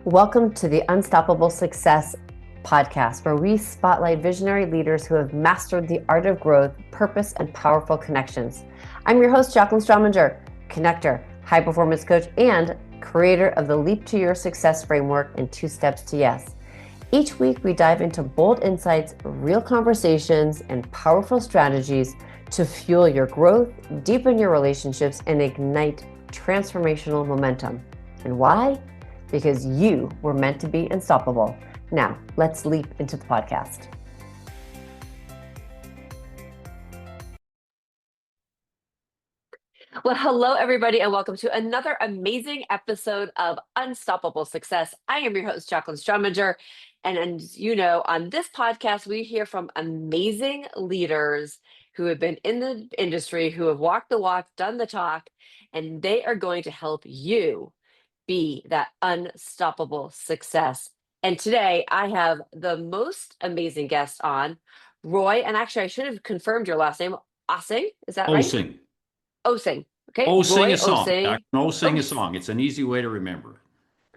Welcome to the Unstoppable Success podcast, where we spotlight visionary leaders who have mastered the art of growth, purpose, and powerful connections. I'm your host, Jaclyn Strominger, connector, high performance coach, and creator of the Leap to Your Success framework and 2 Steps to Yes. Each week, we dive into bold insights, real conversations, and powerful strategies to fuel your growth, deepen your relationships, and ignite transformational momentum. And why? Because you were meant to be unstoppable. Now, let's leap into the podcast. Well, hello, everybody, and welcome to another amazing episode of Unstoppable Success. I am your host, Jaclyn Strominger. And as you know, on this podcast, we hear from amazing leaders who have been in the industry, who have walked the walk, done the talk, and they are going to help you be that unstoppable success. And today I have the most amazing guest on, Roy. And actually, I should have confirmed your last name, Osing. Is that right? Osing. Osing. Okay, Oh, sing Roy a song. Osing. Oh, sing a Oops, song. It's an easy way to remember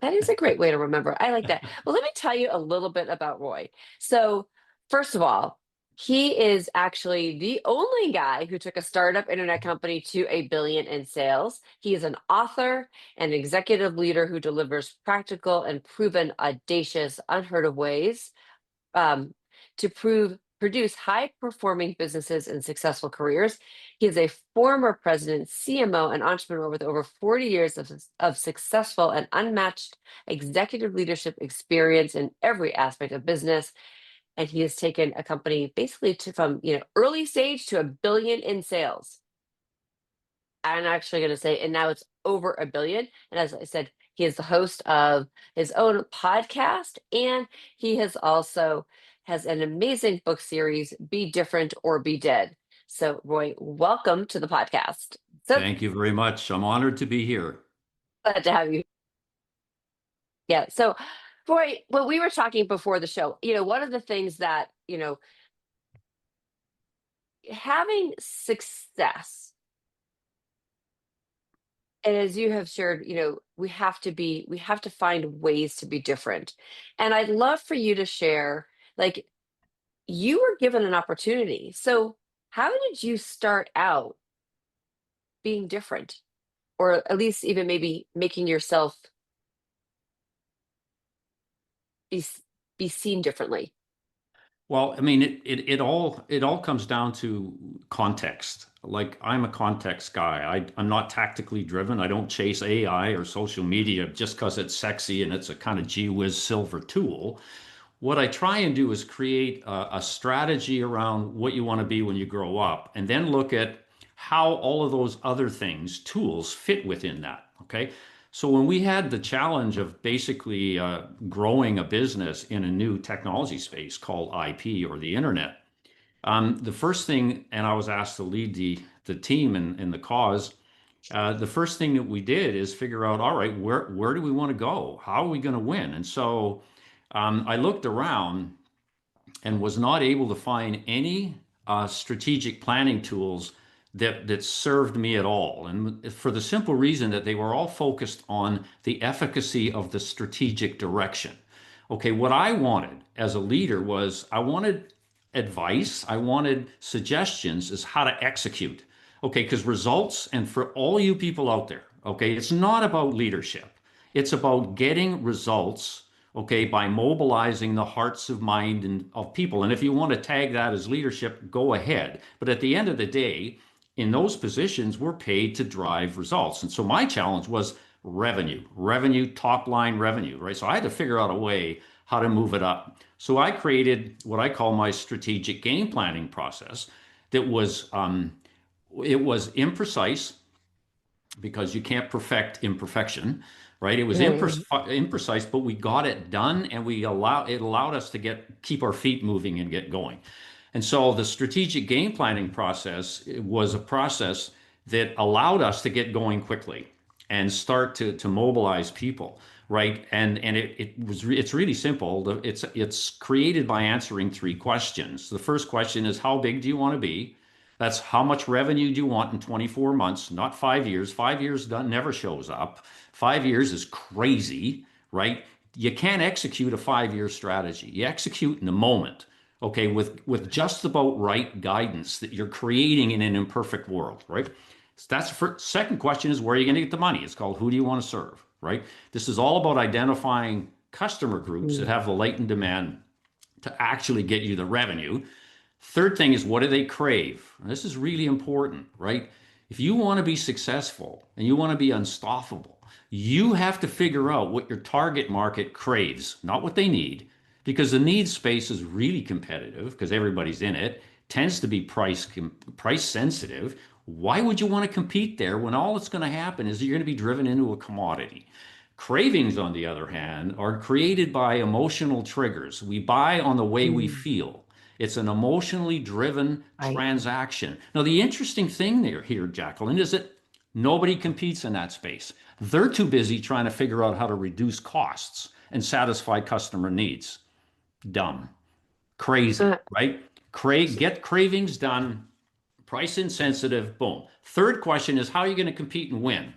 that is a great way to remember. I like that. Well, let me tell you a little bit about Roy. So, first of all, he is actually the only guy who took a startup internet company to a billion in sales. He is an author and executive leader who delivers practical and proven, audacious, unheard of ways um, to produce high performing businesses and successful careers. He is a former president, CMO, and entrepreneur with over 40 years of successful and unmatched executive leadership experience in every aspect of business. And he has taken a company basically from early stage to a billion in sales. I'm actually going to say, and now it's over a billion. And as I said, he is the host of his own podcast, and he has an amazing book series, Be Different or Be Dead. So, Roy, welcome to the podcast. So Thank you very much. I'm honored to be here. glad to have you. Yeah. So, Roy, when we were talking before the show, one of the things that, having success, and as you have shared, we have to find ways to be different. And I'd love for you to share, like, you were given an opportunity. So how did you start out being different? Or at least even maybe making yourself be be seen differently? Well, I mean, it all comes down to context. Like I'm a context guy. I'm not tactically driven. I don't chase AI or social media just because it's sexy and it's a kind of gee whiz silver tool. What I try and do is create a strategy around what you want to be when you grow up, and then look at how all of those other things, tools, fit within that. Okay. So when we had the challenge of basically growing a business in a new technology space called IP or the internet, the first thing, and I was asked to lead the team in the cause. The first thing that we did is figure out, all right, where do we want to go? How are we going to win? And so I looked around and was not able to find any strategic planning tools that served me at all. And for the simple reason that they were all focused on the efficacy of the strategic direction. Okay, what I wanted as a leader was I wanted advice, I wanted suggestions as how to execute. Okay, because results, and for all you people out there, okay, it's not about leadership. It's about getting results, okay, by mobilizing the hearts of mind and of people. And if you want to tag that as leadership, go ahead. But at the end of the day, in those positions, we're paid to drive results. And so my challenge was revenue, top line revenue, right? So I had to figure out a way how to move it up. So I created what I call my strategic game planning process that was it was imprecise because you can't perfect imperfection, right? It was Mhm. imprecise, but we got it done, and it allowed us to keep our feet moving and get going. And so the strategic game planning process was a process that allowed us to get going quickly and start to mobilize people, right? And it's really simple. It's created by answering 3 questions. The first question is, how big do you want to be? That's how much revenue do you want in 24 months, not 5 years. 5 years never shows up. 5 years is crazy, right? you can't execute a 5-year strategy. You execute in the moment, okay, with just about right guidance that you're creating in an imperfect world, right? So that's for second question is where are you going to get the money? It's called who do you want to serve, right? This is all about identifying customer groups that Mm, have the latent demand to actually get you the revenue. Third thing is what do they crave? And this is really important, right? If you want to be successful and you want to be unstoppable, you have to figure out what your target market craves, not what they need, because the needs space is really competitive because everybody's in it, tends to be price sensitive. Why would you want to compete there when all that's going to happen is you're going to be driven into a commodity? Cravings, on the other hand, are created by emotional triggers. We buy on the way we mm, feel. It's an emotionally driven right. transaction. Now, the interesting thing there here, Jaclyn, is that nobody competes in that space. They're too busy trying to figure out how to reduce costs and satisfy customer needs. Dumb. Crazy, Uh, right? Get cravings done, price insensitive, boom. Third question is how are you going to compete and win?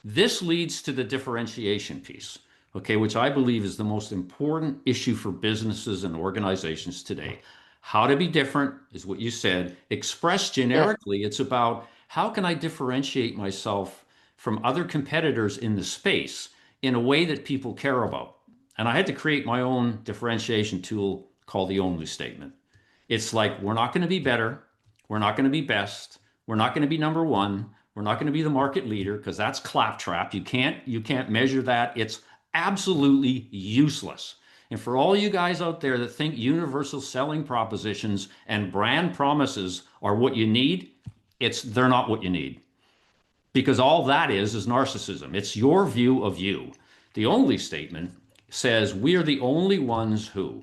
This leads to the differentiation piece, okay, which I believe is the most important issue for businesses and organizations today. How to be different is what you said. Expressed yeah. generically, it's about how can I differentiate myself from other competitors in the space in a way that people care about. And I had to create my own differentiation tool called the only statement. It's like we're not going to be better, we're not going to be best, we're not going to be number one, we're not going to be the market leader because that's claptrap. You can't measure that. It's absolutely useless. And for all you guys out there that think universal selling propositions and brand promises are what you need, they're not what you need. Because all that is narcissism. It's your view of you. The only statement says we are the only ones who.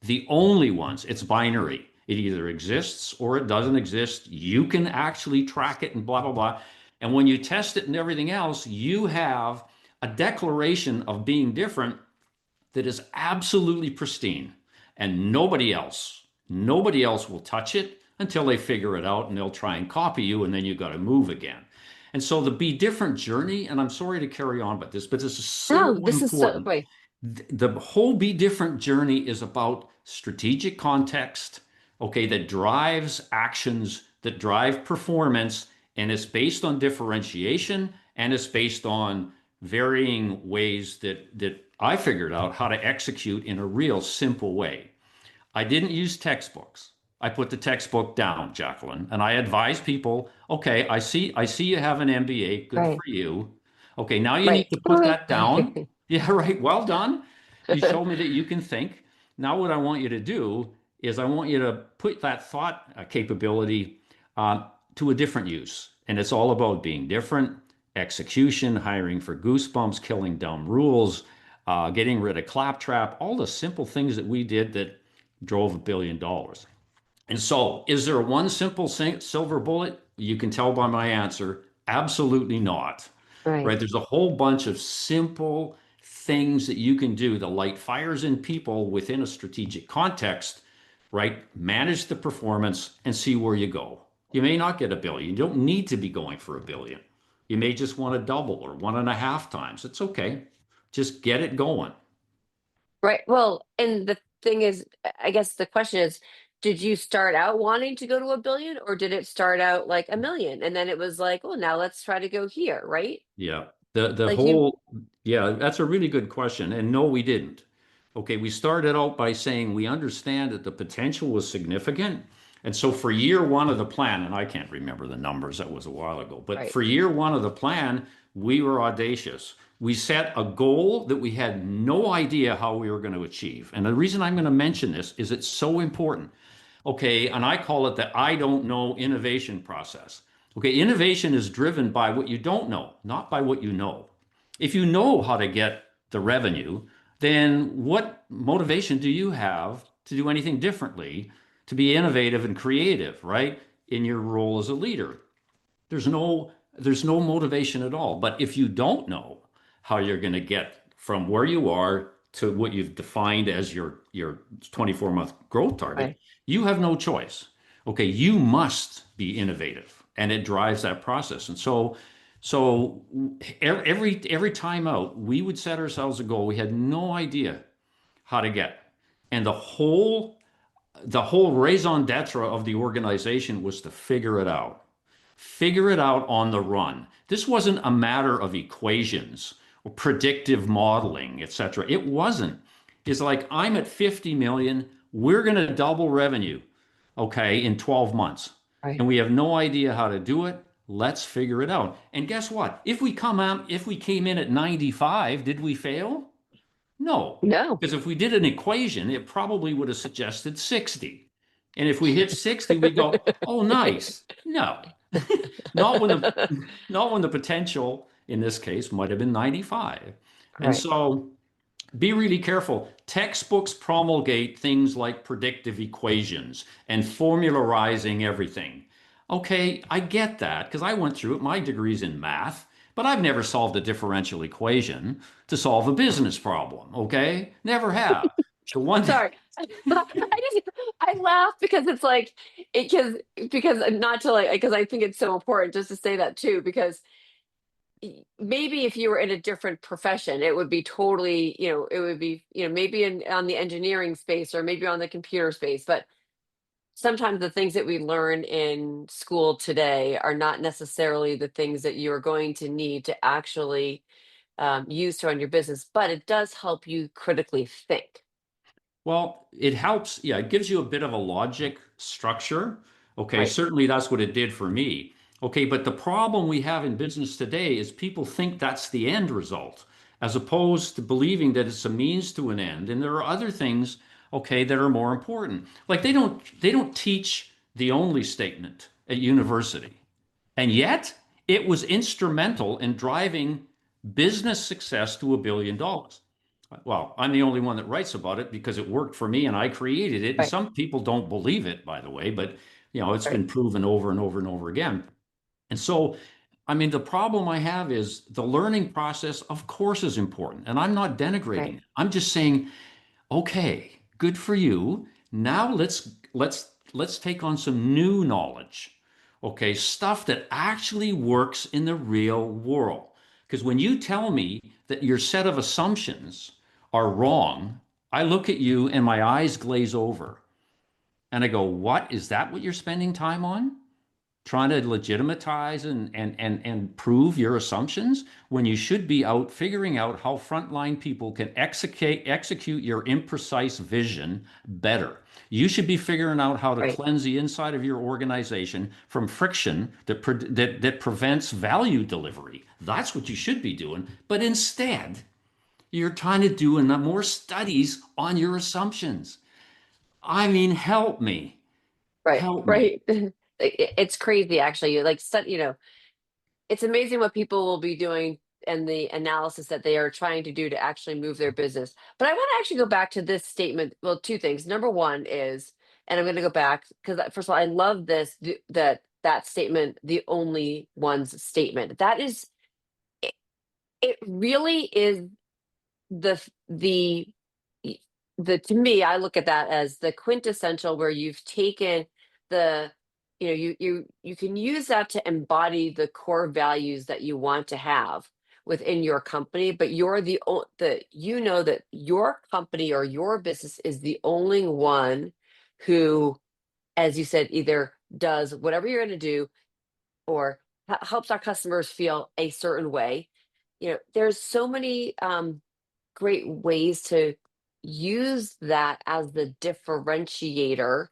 The only ones. It's binary. It either exists or it doesn't exist. You can actually track it and blah, blah, blah. And when you test it and everything else, you have a declaration of being different that is absolutely pristine. And nobody else will touch it until they figure it out and they'll try and copy you. And then you got to move again. And so the be different journey, and I'm sorry to carry on but this is No, so this is so important. wait. The whole be different journey is about strategic context, okay, that drives actions, that drive performance, and it's based on differentiation and it's based on varying ways that I figured out how to execute in a real simple way. I didn't use textbooks. I put the textbook down, Jaclyn, and I advise people, okay, I see you have an MBA, good Right. for you. Okay, now you need Right. to put that down. Yeah, right. Well done. You showed me that you can think. Now what I want you to do is I want you to put that thought capability to a different use. And it's all about being different, execution, hiring for goosebumps, killing dumb rules, getting rid of claptrap, all the simple things that we did that drove $1 billion. And so, is there one simple silver bullet? You can tell by my answer, absolutely not. Right. Right? There's a whole bunch of simple things that you can do to light fires in people within a strategic context, right? Manage the performance and see where you go. You may not get a billion. You don't need to be going for a billion. You may just want to double or 1.5 times. It's okay. Just get it going. Right. Well, and the thing is, I guess the question is, did you start out wanting to go to a billion or did it start out like a million? And then it was like, oh, now let's try to go here, right? Yeah. The Like you, whole yeah, that's a really good question. And no, we didn't. Okay, we started out by saying we understand that the potential was significant. And so for year one of the plan, and I can't remember the numbers, that was a while ago, but right, for year one of the plan, we were audacious. We set a goal that we had no idea how we were going to achieve. And the reason I'm going to mention this is it's so important. Okay, and I call it the I don't know innovation process. Okay, innovation is driven by what you don't know, not by what you know. If you know how to get the revenue, then what motivation do you have to do anything differently, to be innovative and creative, right? In your role as a leader. There's no motivation at all. But if you don't know how you're going to get from where you are to what you've defined as your 24-month growth target, right. you have no choice. Okay, you must be innovative, and it drives that process. And so So every time out, we would set ourselves a goal. We had no idea how to get. And the whole raison d'etre of the organization was to figure it out. Figure it out on the run. This wasn't a matter of equations or predictive modeling, etc. It wasn't. It's like I'm at 50 million, we're going to double revenue, okay, in 12 months. Right. And we have no idea how to do it. Let's figure it out. And guess what? If we came in at 95, did we fail? No, No. because if we did an equation, it probably would have suggested 60. And if we hit 60, we go, oh, nice. No, not when the not when the potential in this case might have been 95. And Right. so be really careful. Textbooks promulgate things like predictive equations and formularizing everything. Okay, I get that because I went through it. My degree's in math, but I've never solved a differential equation to solve a business problem. Okay, never have. The one, Sorry. I laugh because it's like it because not to like because I think it's so important just to say that too because maybe if you were in a different profession it would be totally, it would be, maybe in on the engineering space or maybe on the computer space, but sometimes the things that we learn in school today are not necessarily the things that you're going to need to actually use to run your business, but it does help you critically think. well, it helps. Yeah, it gives you a bit of a logic structure. Okay, Right. certainly that's what it did for me. Okay, but the problem we have in business today is people think that's the end result, as opposed to believing that it's a means to an end. And there are other things, okay, that are more important. Like they don't teach the only statement at university. And yet, it was instrumental in driving business success to $1 billion. Well, I'm the only one that writes about it because it worked for me and I created it. And Right. some people don't believe it, by the way, but it's Right. been proven over and over and over again. And so, I mean, the problem I have is the learning process, of course, is important. And I'm not denigrating Right. it. I'm just saying, okay, good for you. Now let's take on some new knowledge. Okay, stuff that actually works in the real world. Because when you tell me that your set of assumptions are wrong, I look at you and my eyes glaze over. And I go, "What? Is that what you're spending time on? Trying to legitimize and prove your assumptions when you should be out figuring out how frontline people can execute your imprecise vision better. You should be figuring out how to Right. cleanse the inside of your organization from friction that prevents value delivery. That's what you should be doing. But instead, you're trying to do more studies on your assumptions. I mean, help me. Right. Help me. Right. It's crazy actually. Like it's amazing what people will be doing and the analysis that they are trying to do to actually move their business. But I want to actually go back to this statement. Well, two things. Number one is, and I'm going to go back because first of all, I love that statement, the only one's statement. That is, it really is the the to me, I look at that as the quintessential where you've taken the, you can use that to embody the core values that you want to have within your company, but you're the that your company or your business is the only one who, as you said, either does whatever you're going to do or helps our customers feel a certain way. There's so many great ways to use that as the differentiator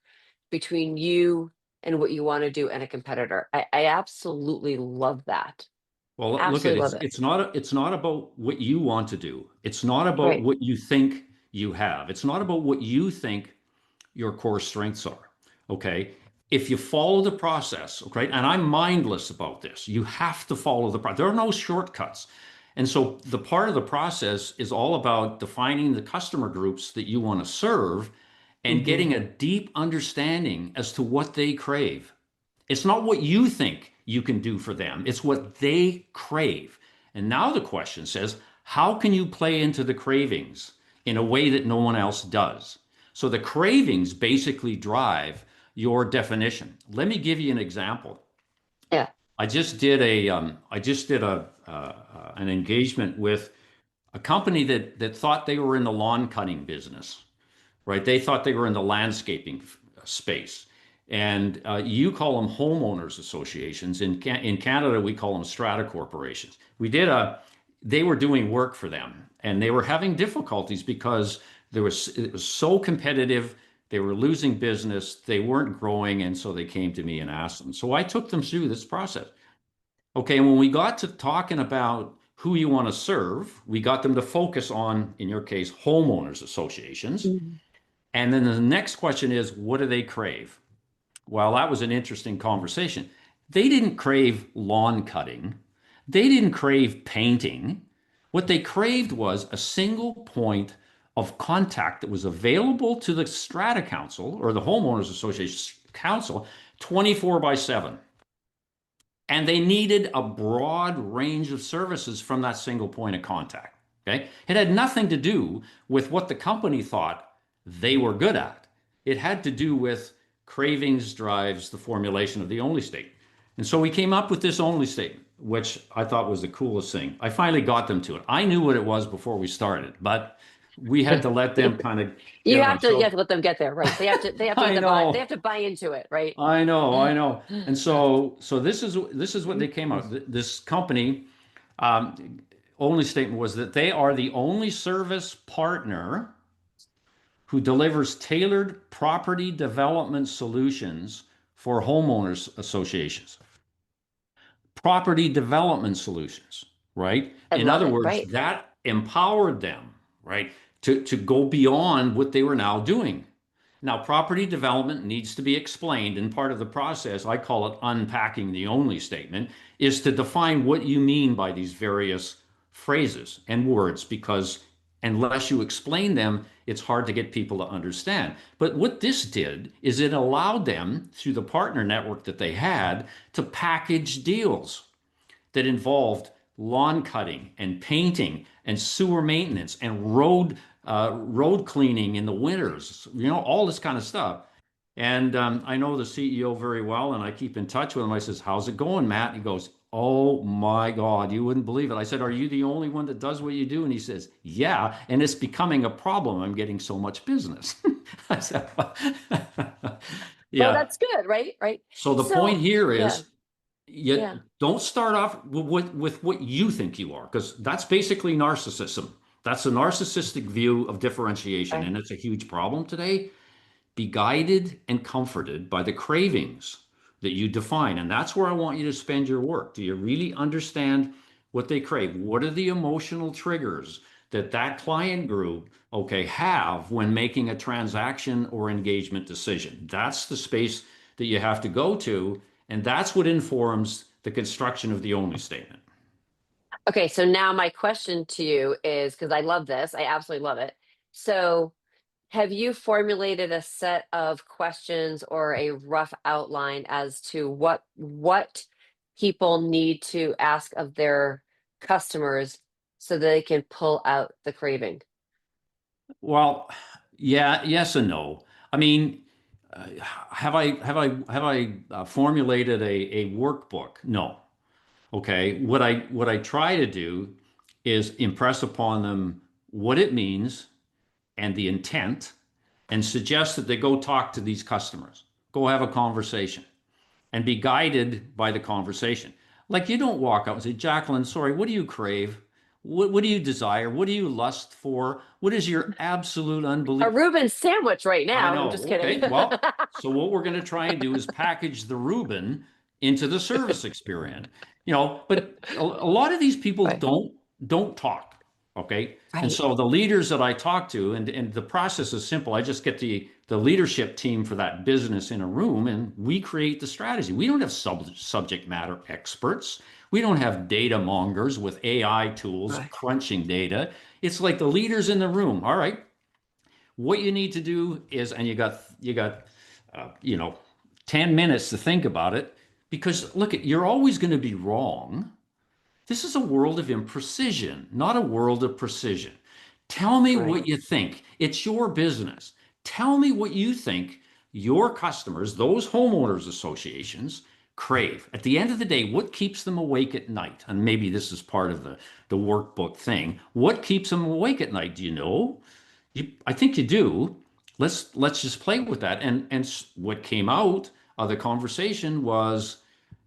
between you and what you want to do and a competitor. I absolutely love that. Well, look at Absolutely it. love It's, it. it's not it's not about what you want to do. It's not about Right. what you think you have. It's not about what you think your core strengths are. Okay? If you follow the process, okay, and I'm mindless about this, you have to follow the process. There are no shortcuts. And so the part of the process is all about defining the customer groups that you want to serve and Hmm. getting a deep understanding as to what they crave. It's not what you think you can do for them, it's what they crave. And now the question says, how can you play into the cravings in a way that no one else does? So the cravings basically drive your definition. Let me give you an example. Yeah. I just did an engagement with a company that thought they were in the lawn cutting business, right? They thought they were in the landscaping space. And you call them homeowners associations. In Canada, we call them strata corporations. They were doing work for them, and they were having difficulties because it was so competitive. They were losing business. They weren't growing, and so they came to me and asked them. So I took them through this process. Okay, and when we got to talking about who you want to serve, we got them to focus on, in your case, homeowners associations. Mhm. And then the next question is, what do they crave? Well, that was an interesting conversation. They didn't crave lawn cutting. They didn't crave painting. What they craved was a single point of contact that was available to the strata council or the homeowners association council 24 by 7. And they needed a broad range of services from that single point of contact. Okay. It had nothing to do with what the company thought they were good at. It had to do with cravings drives the formulation of the only statement. And so we came up with this only statement, which I thought was the coolest thing. I finally got them to it. I knew what it was before we started, but we had to let them kind of get on. You have So to let them get there, right? They have to I they have know. to buy into it, right? I know. And so this is what they came out. This company only statement was that they are the only service partner who delivers tailored property development solutions for homeowners associations. Property development solutions, right? I In love other it, words, right? that empowered them, right, to go beyond what they were now doing. Now, property development needs to be explained, and part of the process, I call it unpacking the only statement, is to define what you mean by these various phrases and words, because unless you explain them, it's hard to get people to understand. But what this did is it allowed them, through the partner network that they had, to package deals that involved lawn cutting and painting and sewer maintenance and road cleaning in the winters, all this kind of stuff. And I know the CEO very well, and I keep in touch with him. I says, "How's it going, Matt?" He goes, "Oh my God, you wouldn't believe it." I said, "Are you the only one that does what you do?" And he says, "Yeah, and it's becoming a problem. I'm getting so much business." I said, Well, "Yeah." that's good, right? Right. So the point So, here yeah, is yeah, you don't start off with what you think you are, because that's basically narcissism. That's a narcissistic view of differentiation, right. and it's a huge problem today. Be guided and comforted by the cravings that you define. And that's where I want you to spend your work. Do you really understand what they crave? What are the emotional triggers that that client group, okay, have when making a transaction or engagement decision? That's the space that you have to go to. And that's what informs the construction of the only statement. Okay, so now my question to you is because I love this, I absolutely love it. So, have you formulated a set of questions or a rough outline as to what people need to ask of their customers so that they can pull out the craving? Well, yeah, yes and no. I mean, have I formulated a workbook? No. Okay. What I try to do is impress upon them what it means and the intent, and suggest that they go talk to these customers, go have a conversation, and be guided by the conversation. Like, you don't walk up and say, "Jaclyn, sorry, what do you crave? What do you desire? What do you lust for? What is your absolute A unbelief?" Reuben sandwich right I now. I'm just know. kidding. Okay. Well, so what we're going to try and do is package the Reuben into the service experience. But a lot of these people Right. don't talk. Okay. And Right. so the leaders that I talk to, and the process is simple. I just get the leadership team for that business in a room, and we create the strategy. We don't have subject matter experts. We don't have data mongers with AI tools Right. crunching data. It's like the leaders in the room. All right, what you need to do is, and you got, uh, you know, 10 minutes to think about it, because look, you're always going to be wrong. This is a world of imprecision, not a world of precision. Tell me Right. what you think. It's your business. Tell me what you think your customers, those homeowners associations, crave. At the end of the day, what keeps them awake at night? And maybe this is part of the workbook thing. What keeps them awake at night? Do you know? I think you do. Let's just play with that. And what came out of the conversation was,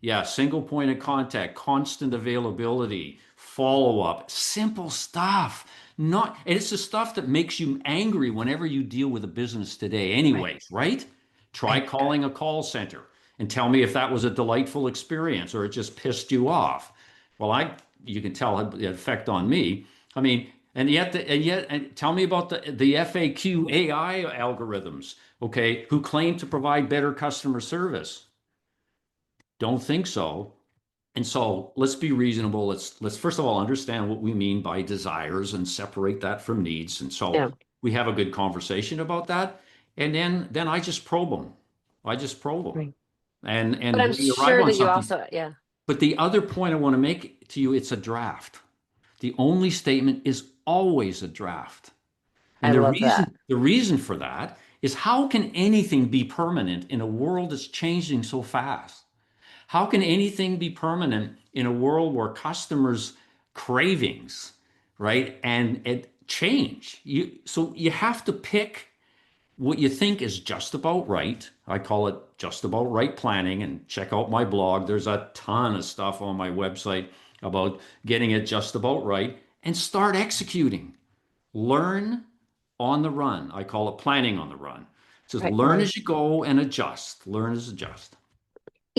yeah, single point of contact, constant availability, follow up, simple stuff. Not, and it's the stuff that makes you angry whenever you deal with a business today, Right. anyways, right? Try Right. calling a call center and tell me if that was a delightful experience or it just pissed you off. Well, you can tell the effect on me. I mean, and tell me about the FAQ AI algorithms, okay, who claim to provide better customer service. Don't think so. And so let's be reasonable. Let's first of all understand what we mean by desires and separate that from needs. And so Yeah. we have a good conversation about that. And then I just probe them. I just probe them. Right. But And I'm we arrive sure on that you something. also, yeah, But the other point I want to make to you, it's a draft. The only statement is always a draft. I And the love reason that. the reason for that is how can anything be permanent in a world that's changing so fast? How can anything be permanent in a world where customers' cravings, right, and change? So you have to pick what you think is just about right. I call it just about right planning, and check out my blog. There's a ton of stuff on my website about getting it just about right and start executing. Learn on the run. I call it planning on the run. It says Right. learn Right. as you go and adjust. Learn as adjust.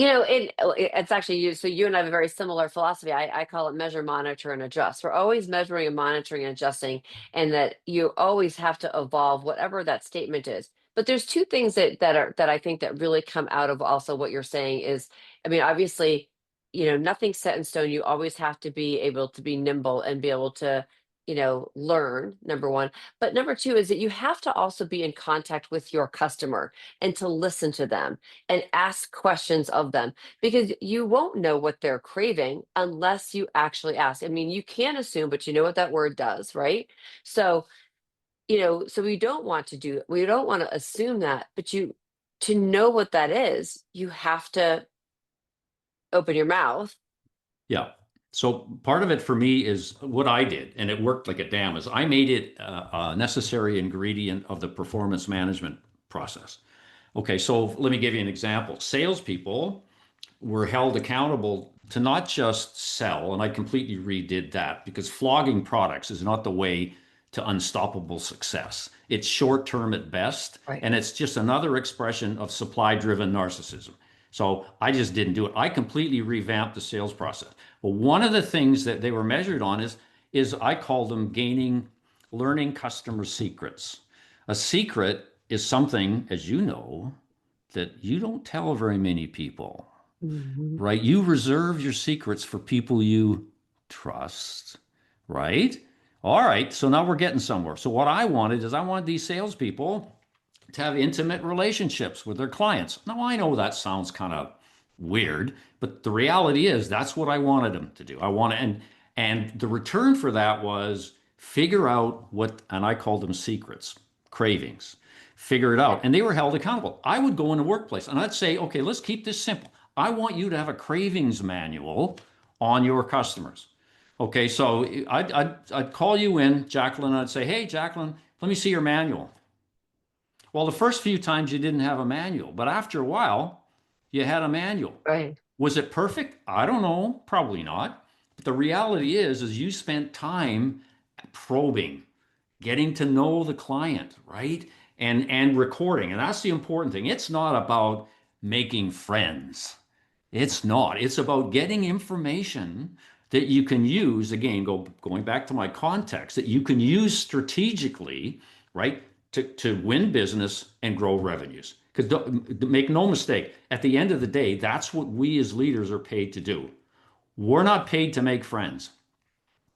It's actually you. So you and I have a very similar philosophy. I call it measure, monitor, and adjust. We're always measuring and monitoring and adjusting, and that you always have to evolve whatever that statement is. But there's two things that I think that really come out of also what you're saying is, I mean, obviously, nothing's set in stone. You always have to be able to be nimble and be able to, learn, number one. But number two is that you have to also be in contact with your customer and to listen to them and ask questions of them because you won't know what they're craving unless you actually ask. I mean, you can assume, but you know what that word does, right? So, so we don't want to assume that, but to know what that is, you have to open your mouth. Yeah. So part of it for me is what I did, and it worked like a damn, is I made it a necessary ingredient of the performance management process. Okay, so let me give you an example. Salespeople were held accountable to not just sell, and I completely redid that because flogging products is not the way to unstoppable success. It's short term at best, Right. and it's just another expression of supply driven narcissism. So I just didn't do it. I completely revamped the sales process. Well, one of the things that they were measured on is I call them learning customer secrets. A secret is something, as you know, that you don't tell very many people, Mhm. right? You reserve your secrets for people you trust, right? All right, so now we're getting somewhere. So what I wanted these salespeople to have intimate relationships with their clients. Now I know that sounds kind of weird, but the reality is that's what I wanted them to do. I want to, and the return for that was figure out what, and I called them secrets, cravings. Figure it out. And they were held accountable. I would go in the workplace and I'd say, okay, let's keep this simple. I want you to have a cravings manual on your customers. Okay, so I'd call you in, Jaclyn, and I'd say, hey, Jaclyn, let me see your manual. Well, the first few times you didn't have a manual, but after a while, you had a manual. Right. Was it perfect? I don't know, probably not. But the reality is you spent time probing, getting to know the client, right? And recording. And that's the important thing. It's not about making friends. It's not. It's about getting information that you can use, again, going back to my context, that you can use strategically, right, to win business and grow revenues. Because make no mistake, at the end of the day, that's what we as leaders are paid to do. We're not paid to make friends.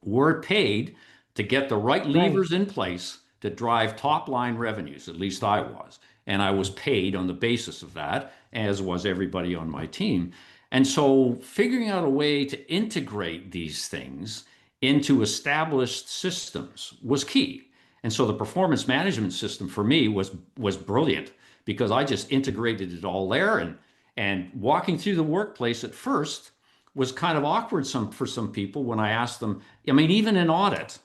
We're paid to get the right Right. levers in place to drive top line revenues. At least I was. And I was paid on the basis of that, as was everybody on my team. And so figuring out a way to integrate these things into established systems was key. And so the performance management system for me was brilliant because I just integrated it all there And walking through the workplace at first was kind of awkward for some people when I asked them, I mean, even in audit,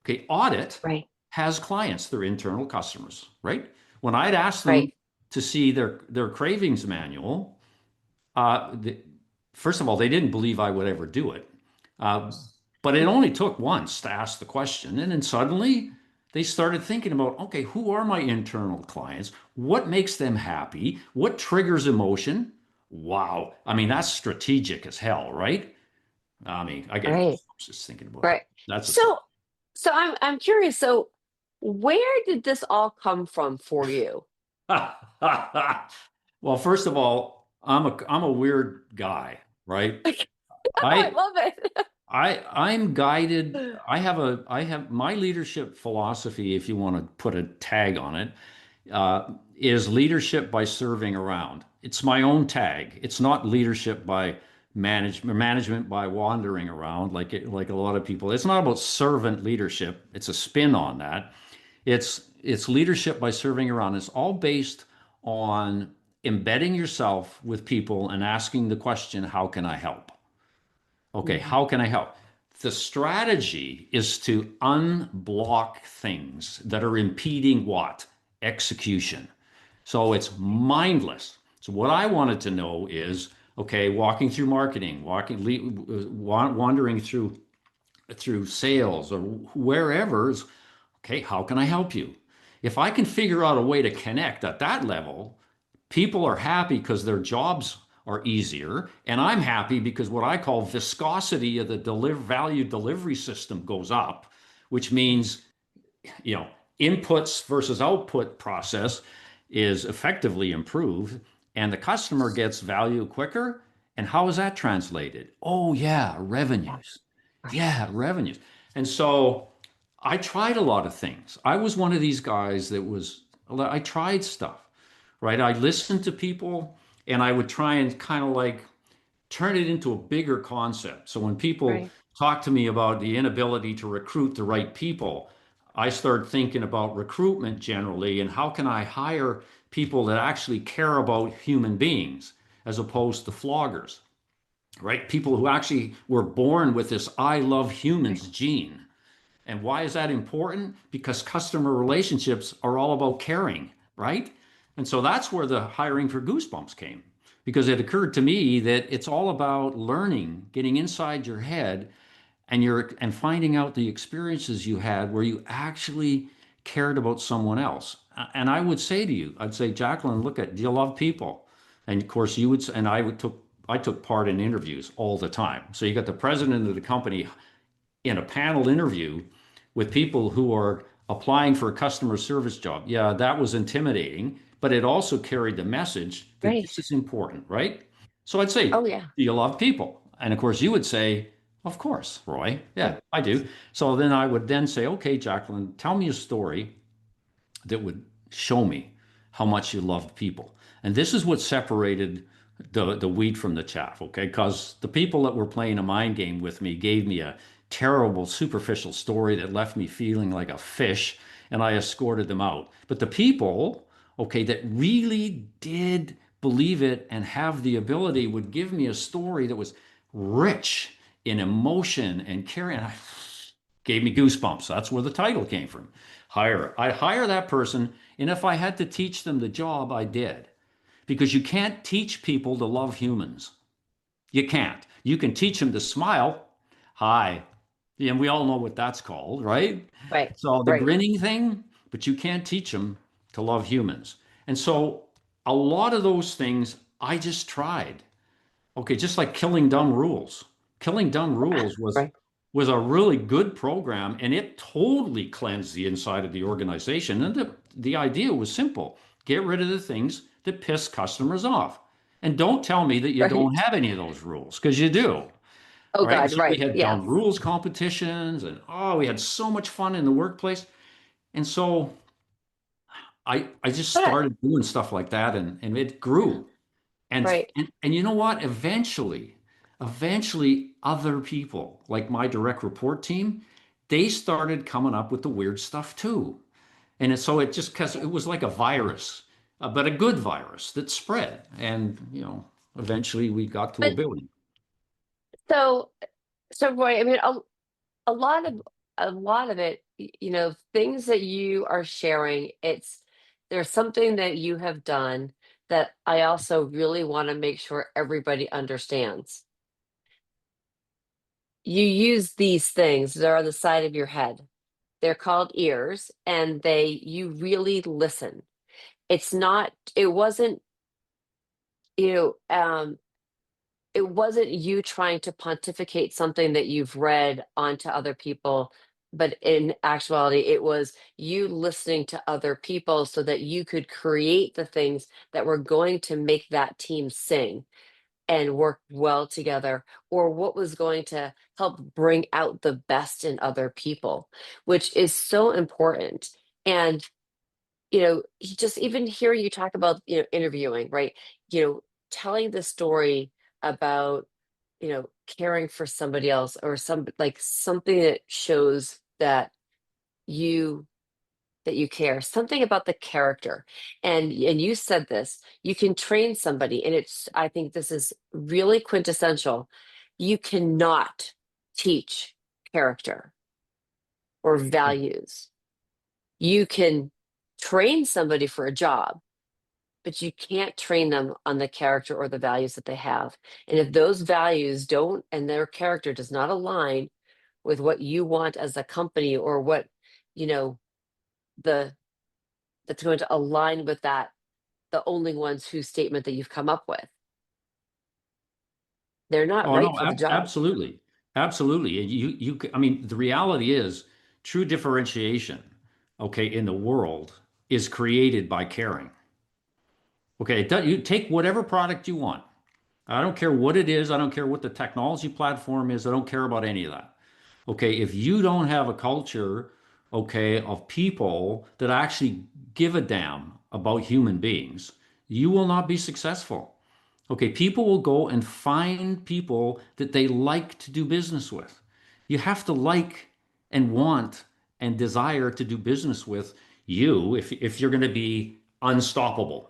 okay, audit Right. has clients, their internal customers, right? When I'd asked them Right. to see their cravings manual, uh, the, first of all, they didn't believe I would ever do it. Uh, but it only took once to ask the question. And then suddenly they started thinking about, okay, who are my internal clients? What makes them happy? What triggers emotion? Wow. I mean, that's strategic as hell, right? I mean, I get Right. goosebumps just thinking about that. Right. That's a So, so I'm curious. So, where did this all come from for you? well, first of all, I'm a weird guy, right? Oh, I I love it. I'm guided. I have my leadership philosophy, if you want to put a tag on it, is leadership by serving around. It's my own tag. It's not leadership by management by wandering around like a lot of people. It's not about servant leadership. It's a spin on that. It's leadership by serving around. It's all based on embedding yourself with people and asking the question, how can I help? Okay, Mhm. how can I help? The strategy is to unblock things that are impeding what? Execution. So it's mindless. So what I wanted to know is, okay, walking through marketing, wandering through sales or wherever, okay, how can I help you? If I can figure out a way to connect at that level, people are happy because their jobs are easier, and I'm happy because what I call viscosity of the value delivery system goes up, which means, you know, inputs versus output process is effectively improved, and the customer gets value quicker. And how is that translated? Oh yeah, Yeah. revenues. Right. Yeah, revenues. And so I tried a lot of things. I was one of these guys I tried stuff, right? I listened to people and I would try and kind of like turn it into a bigger concept. So when people Right. talk to me about the inability to recruit the right people, I start thinking about recruitment generally and how can I hire people that actually care about human beings as opposed to floggers, right? People who actually were born with this I love Right. humans gene. And why is that important? Because customer relationships are all about caring, right? And so that's where the hiring for Goosebumps came, because it occurred to me that it's all about learning, getting inside your head and finding out the experiences you had where you actually cared about someone else. And I would say to you, I'd say, Jaclyn, look at, do you love people? And of course you would, and I took part in interviews all the time. So you got the president of the company in a panel interview with people who are applying for a customer service job. Yeah, that was intimidating, but it also carried the message that Right. this is important, right? So I'd say, Oh, yeah. do you love people? And of course, you would say, of course, Roy. Right. Yeah, I do. So then I would then say, okay, Jaclyn, tell me a story that would show me how much you loved people. And this is what separated the wheat from the chaff, okay? Because the people that were playing a mind game with me gave me a terrible, superficial story that left me feeling like a fish, and I escorted them out. But the people, okay, that really did believe it and have the ability would give me a story that was rich in emotion and caring. And I gave me goosebumps. That's where the title came from. I'd hire that person, and if I had to teach them the job, I did. Because you can't teach people to love humans. You can't. You can teach them to smile. Hi. And we all know what that's called, right? Right. So the Right. grinning thing, but you can't teach them to love humans. And so a lot of those things I just tried. Okay, just like Killing Dumb Rules. Killing Dumb Rules Right. was a really good program, and it totally cleansed the inside of the organization. And the idea was simple. Get rid of the things that piss customers off. And don't tell me that you don't Right. have any of those rules, because you do. Oh, Right. God. So we Right. had Yeah. dumb rules competitions, and oh, we had so much fun in the workplace. And so I just But started doing stuff like that, and it grew. right. And you know what? Eventually, other people, like my direct report team, they started coming up with the weird stuff too. And so it just because it was like a virus. but a good virus that spread. And, eventually we got to a But billion. so, so Roy, I mean, a lot of a lot of it, things that you are sharing, there's something that you have done that I also really want to make sure everybody understands. You use these things, they're on the side of your head. They're called ears, and you really listen. It wasn't, you know, it wasn't you trying to pontificate something that you've read onto other people, but in actuality, it was you listening to other people so that you could create the things that were going to make that team sing and work well together, or what was going to help bring out the best in other people, which is so important. And you just even hear you talk about, interviewing, right? Telling the story about, caring for somebody else, or something that shows you that you care, something about the character. And you said this, you can train somebody, and I think this is really quintessential. You cannot teach character or values. You can train somebody for a job, but you can't train them on the character or the values that they have. And if those values don't, and their character does not align with what you want as a company, or what, you know, the that's going to align with that, the only ones whose statement that you've come up with, they're not Oh no, right for the job. absolutely, absolutely. And I mean, the reality is, true differentiation, okay, in the world is created by caring. Okay, you take whatever product you want. I don't care what it is. I don't care what the technology platform is. I don't care about any of that. Okay, if you don't have a culture, okay, of people that actually give a damn about human beings, you will not be successful. Okay, people will go and find people that they like to do business with. You have to like and want and desire to do business with you if you're going to be unstoppable.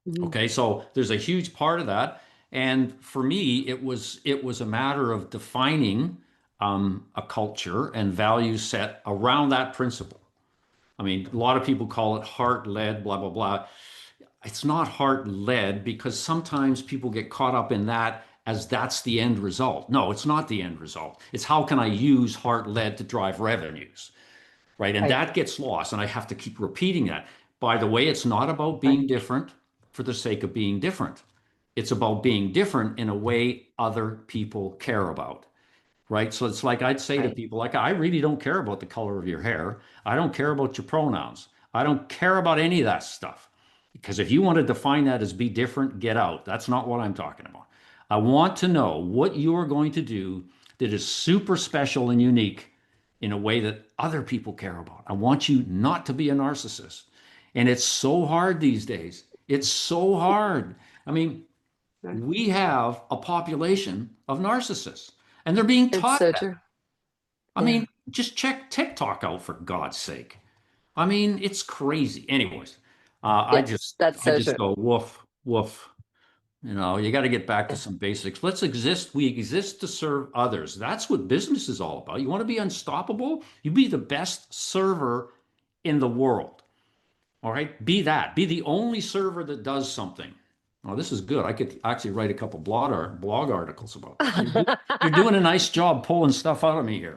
Mhm. Okay, so there's a huge part of that. And for me, it was a matter of defining a culture and value set around that principle. I mean, a lot of people call it heart led, blah, blah, blah. It's not heart led because sometimes people get caught up in that as that's the end result. No, it's not the end result. It's how can I use heart led to drive revenues, right? And Right, that gets lost. And I have to keep repeating that. By the way, it's not about right, being different for the sake of being different. It's about being different in a way other people care about, right? So it's like I'd say to right. people, like, I really don't care about the color of your hair. I don't care about your pronouns. I don't care about any of that stuff. Because if you want to define that as be different, get out. That's not what I'm talking about. I want to know what you are going to do that is super special and unique in a way that other people care about. I want you not to be a narcissist. And it's so hard these days. It's so hard. I mean, Right. we have a population of narcissists and they're being It's taught so that. true. I Yeah. mean, just check TikTok out for God's sake. I mean, it's crazy. Anyways, Yes, that's I so just true. go woof, woof. You got to get back to Yeah. some basics. Let's exist. We exist to serve others. That's what business is all about. You want to be unstoppable? You be the best server in the world. All right? Be that. Be the only server that does something. Oh, this is good. I could actually write a couple blog articles about this. You're doing a nice job pulling stuff out of me here.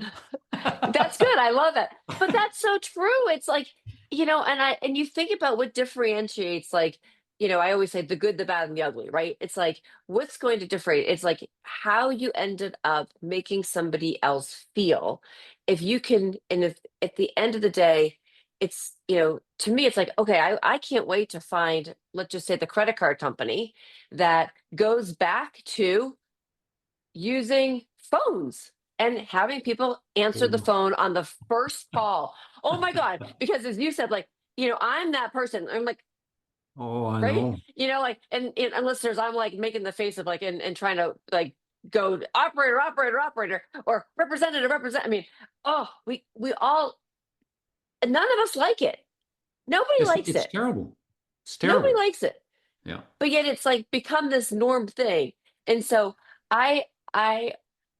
That's good. I love it. But that's so true. It's like, and you think about what differentiates, like, I always say the good, the bad, and the ugly, right? It's like what's going to differentiate. It's like how you ended up making somebody else feel. If you can, and if at the end of the day, to me, it's like, okay, I can't wait to find, let's just say, the credit card company that goes back to using phones and having people answer the phone on the first call. Oh my God. Because as you said, like, I'm that person. I'm like, Oh, I right. know. And listeners, I'm like making the face of like, and trying to like go operator, operator, operator, or representative, represent. I mean, oh, we all, none of us like it. Nobody likes It's it. terrible. It's Nobody terrible. likes it. Yeah. But yet it's like become this norm thing. And so I I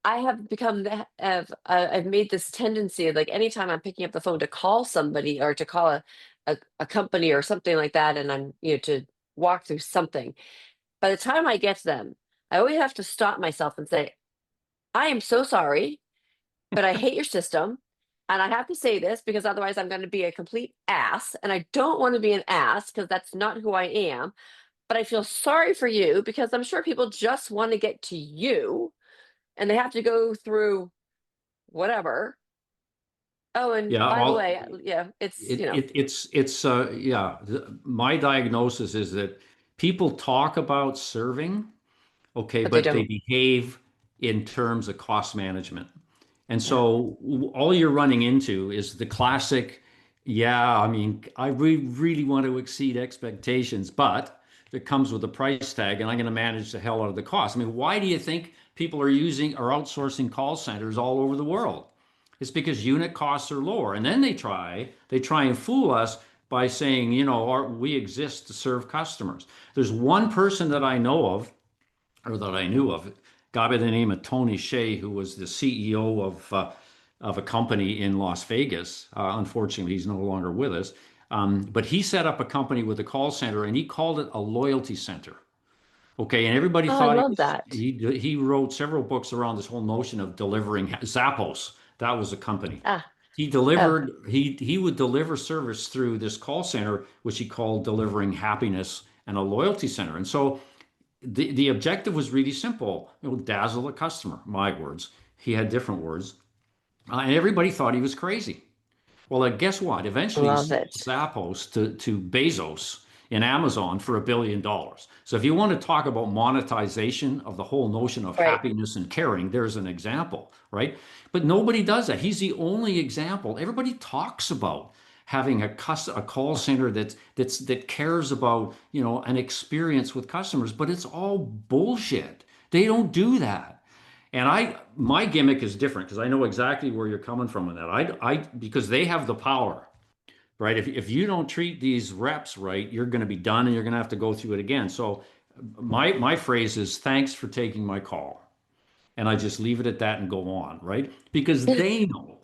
I have become I've made this tendency of like anytime I'm picking up the phone to call somebody or to call a company or something like that, and I'm to walk through something. By the time I get to them, I always have to stop myself and say, I am so sorry, but I hate your system. And I have to say this because otherwise I'm going to be a complete ass. And I don't want to be an ass because that's not who I am. But I feel sorry for you because I'm sure people just want to get to you and they have to go through whatever. Oh, and Yeah. by the Well, way, yeah, it's, yeah. My diagnosis is that people talk about serving, okay, but they but they don't. behave in terms of cost management. And Yeah. so all you're running into is the classic, yeah, I mean, really want to exceed expectations, but it comes with a price tag, and I'm going to manage the hell out of the cost. I mean, why do you think people are using or outsourcing call centers all over the world? It's because unit costs are lower. And then they try and fool us by saying, we exist to serve customers. There's one person that I know of, or that I knew of, a guy by the name of Tony Hsieh, who was the CEO of a company in Las Vegas. Unfortunately, he's no longer with us. But he set up a company with a call center, and he called it a loyalty center. Okay, and everybody Oh, I thought love that. he wrote several books around this whole notion of delivering Zappos. That was a company. Ah, He oh, delivered he would deliver service through this call center, which he called delivering happiness and a loyalty center. And so the objective was really simple. Dazzle a customer. My words. He had different words. And everybody thought he was crazy. Well, guess what? Eventually, he love sold it. Zappos to Bezos in Amazon for $1 billion. So, if you want to talk about monetization of the whole notion of Right. happiness and caring, there's an example, right? But nobody does that. He's the only example. Everybody talks about having a call center that cares about an experience with customers, but it's all bullshit. They don't do that. And my gimmick is different because I know exactly where you're coming from in that. Because they have the power, right? If you don't treat these reps right, you're going to be done and you're going to have to go through it again. So my phrase is thanks for taking my call. And I just leave it at that and go on, right? Because they know.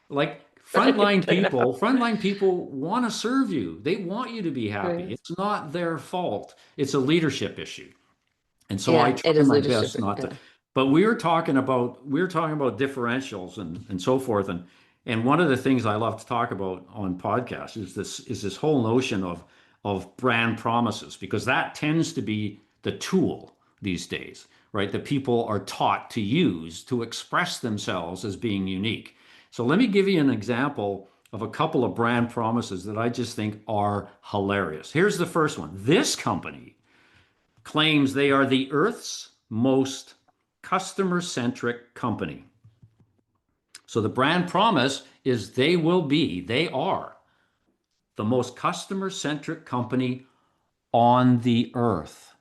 Like Right. I know. frontline people want to serve you. They want you to be happy. Right. It's not their fault. It's a leadership issue. And so I Yeah, it try is my leadership. best not to. Yeah. But we were talking about differentials and so forth. And one of the things I love to talk about on podcasts is this whole notion of brand promises, because that tends to be the tool these days, right? That people are taught to use to express themselves as being unique. So let me give you an example of a couple of brand promises that I just think are hilarious. Here's the first one. This company claims they are the Earth's most customer centric company. So the brand promise is they are the most customer centric company on the earth.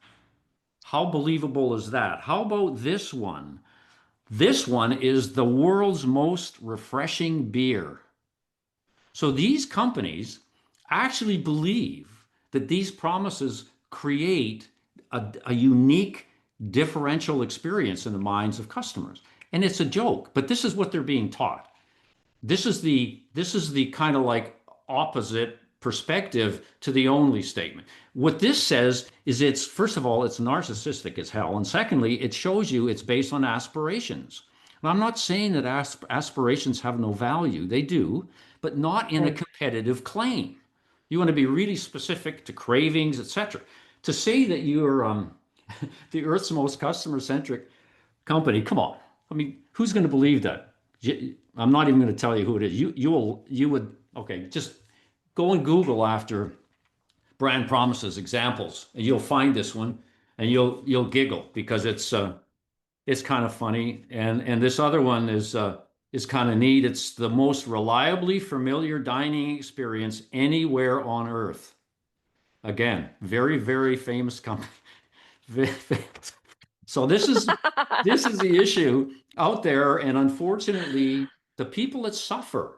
How believable is that? How about this one? This one is the world's most refreshing beer. So these companies actually believe that these promises create a unique differential experience in the minds of customers. And it's a joke, but this is what they're being taught. This is the kind of like opposite perspective to the only statement. What this says is it's first of all, it's narcissistic as hell. And secondly, it shows you it's based on aspirations. And I'm not saying that aspirations have no value. They do, but not in a Right. competitive claim. You want to be really specific to cravings, etc. To say that you're the Earth's most customer-centric company, come on. I mean, who's going to believe that? I'm not even going to tell you who it is. You would okay, just go and Google after brand promises examples, and you'll find this one, and you'll giggle because it's kind of funny, and this other one is kind of neat. It's the most reliably familiar dining experience anywhere on Earth. Again, very, very famous company. So this is the issue out there, and unfortunately, the people that suffer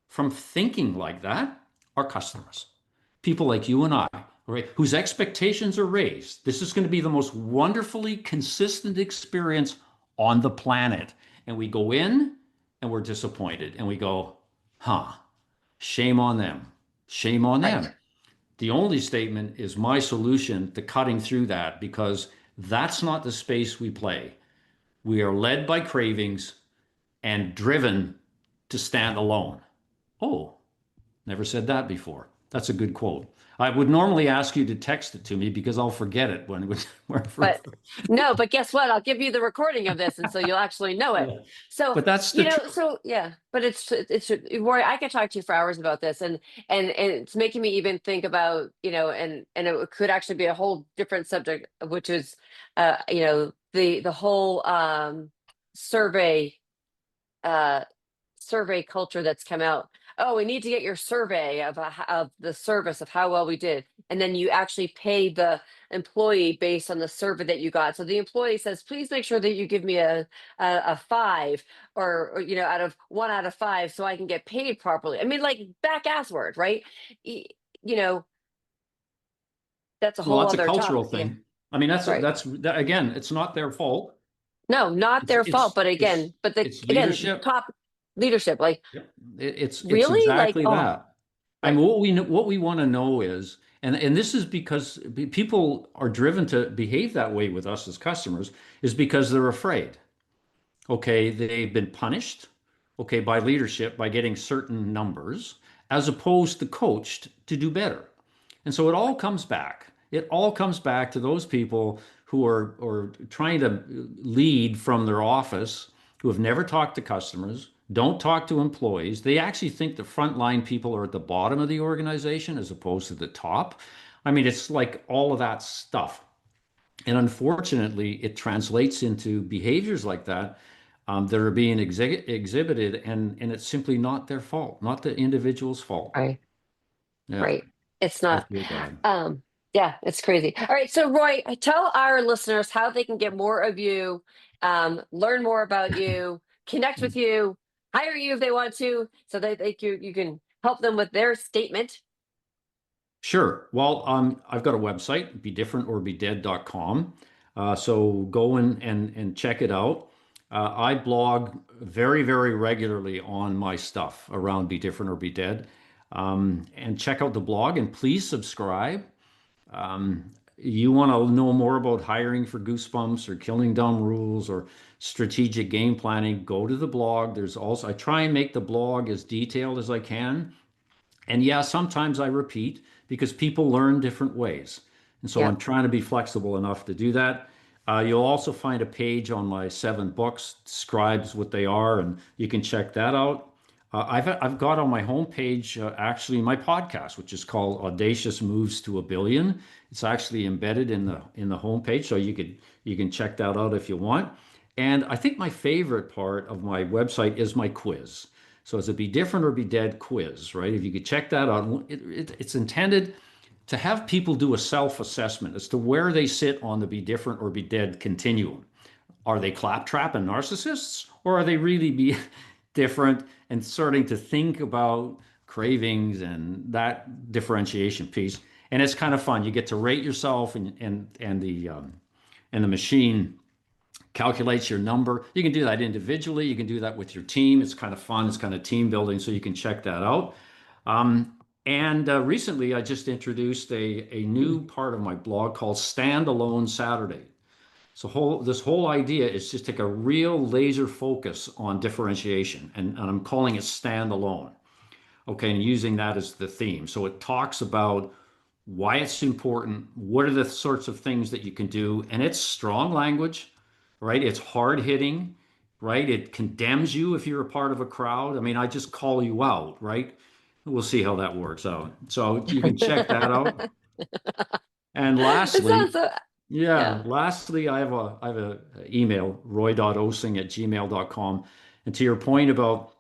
from thinking like that are customers. People like you and I right? Whose expectations are raised. This is going to be the most wonderfully consistent experience on the planet. And we go in and we're disappointed and we go, huh, shame on them. Shame on them. Right. The only statement is my solution to cutting through that because that's not the space we play. We are led by cravings and driven to stand alone. Oh, never said that before. That's a good quote. I would normally ask you to text it to me because I'll forget it when But no, but guess what? I'll give you the recording of this, and so you'll actually know it. yeah. So, But that's the truth. so yeah, but it's Roy, I could talk to you for hours about this, and it's making me even think about, and it could actually be a whole different subject, which is, the whole survey uh survey culture that's come out. Oh, we need to get your survey of the service of how well we did, and then you actually pay the employee based on the survey that you got. So the employee says, "Please make sure that you give me a five, or out of 1 out of 5, so I can get paid properly." I mean, like back ass word, right? Y- You know, that's a Well, whole that's a other cultural topic. Yeah, thing. I mean, right. again, it's not their fault. No, not their fault, but again, It's again, leadership. top leadership, like Yep. It's really, like, exactly oh, that. I right, mean, what we want to know is, and this is because people are driven to behave that way with us as customers, is because they're afraid. Okay, they've been punished, okay, by leadership by getting certain numbers, as opposed to coached to do better. And so it all comes back. It all comes back to those people who are trying to lead from their office, who have never talked to customers, don't talk to employees. They actually think the frontline people are at the bottom of the organization as opposed to the top. I mean, it's like all of that stuff. And unfortunately, it translates into behaviors like that that are being exhibited, and it's simply not their fault, not the individual's fault. right. Yeah, Right. It's I not. feel bad. Um, yeah, it's crazy. All right. So, Roy, tell our listeners how they can get more of you, learn more about you, connect with you, hire you if they want to, so that you can help them with their statement. Sure. Well, I've got a website, bedifferentorbedead.com. So go in and check it out. I blog very, very regularly on my stuff around Be Different or Be Dead. And check out the blog and please subscribe. You want to know more about hiring for Goosebumps or killing dumb rules or strategic game planning, go to the blog. I try and make the blog as detailed as I can. And yeah, sometimes I repeat because people learn different ways. And so I'm Yep. trying to be flexible enough to do that. You'll also find a page on my 7 books, describes what they are, and you can check that out. I've got on my homepage actually my podcast, which is called Audacious Moves to a Billion. It's actually embedded in the homepage, so you can check that out if you want. And I think my favorite part of my website is my quiz. So it's a Be Different or Be Dead quiz, right? If you could check that out, it's intended to have people do a self-assessment as to where they sit on the Be Different or Be Dead continuum. Are they claptrap and narcissists, or are they really be different and starting to think about cravings and that differentiation piece? And it's kind of fun. You get to rate yourself, and the machine calculates your number. You can do that individually. You can do that with your team. It's kind of fun. It's kind of team building. So you can check that out. And recently, I just introduced a new part of my blog called Standalone Saturday. So this whole idea is just take a real laser focus on differentiation, and I'm calling it standalone. Okay, and using that as the theme. So it talks about why it's important, what are the sorts of things that you can do, and it's strong language, right? It's hard hitting, right? It condemns you if you're a part of a crowd. I mean, I just call you out, right? We'll see how that works out. So you can check that out. And It sounds lastly, so, yeah, yeah. lastly, I have a email, roy.osing@gmail.com. And to your point about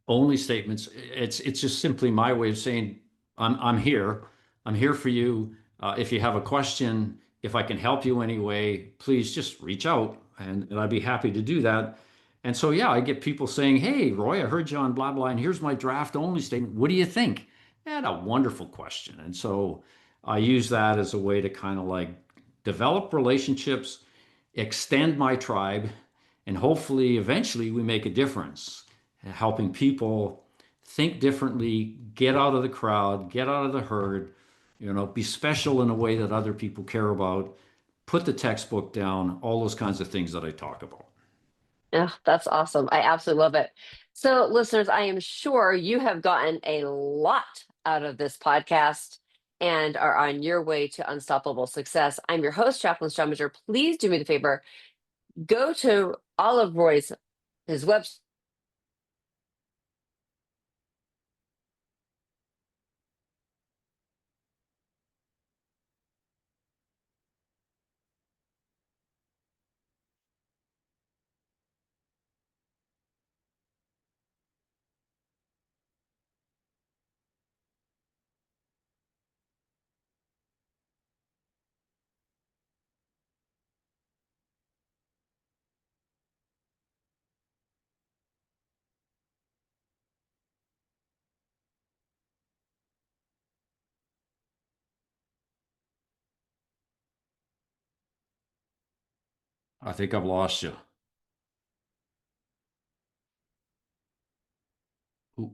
only statements, it's just simply my way of saying I'm here. I'm here for you. If you have a question, if I can help you anyway, please just reach out, and I'd be happy to do that. And so yeah, I get people saying, "Hey, Roy, I heard you on blah blah, and here's my draft only statement. What do you think?" And a wonderful question. And so I use that as a way to kind of like develop relationships, extend my tribe, and hopefully eventually we make a difference, helping people think differently, get out of the crowd, get out of the herd, be special in a way that other people care about, put the textbook down, all those kinds of things that I talk about. Yeah, that's awesome. I absolutely love it. So, listeners, I am sure you have gotten a lot out of this podcast and are on your way to unstoppable success. I'm your host, Jaclyn Strominger. Please do me the favor, go to all of Roy's his website. I think I've lost you. Ooh.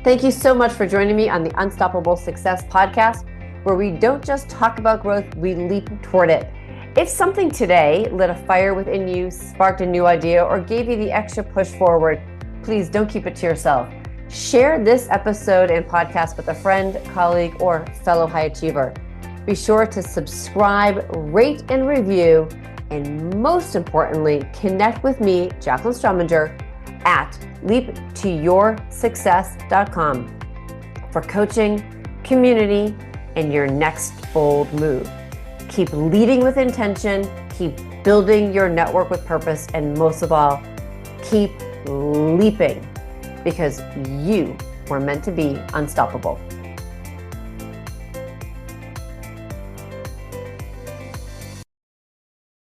Thank you so much for joining me on the Unstoppable Success podcast, where we don't just talk about growth, we leap toward it. If something today lit a fire within you, sparked a new idea, or gave you the extra push forward, please don't keep it to yourself. Share this episode and podcast with a friend, colleague, or fellow high achiever. Be sure to subscribe, rate, and review, and most importantly, connect with me, Jaclyn Strominger, at leaptoyoursuccess.com for coaching, community, and your next bold move. Keep leading with intention, keep building your network with purpose, and most of all, keep leaping because you were meant to be unstoppable.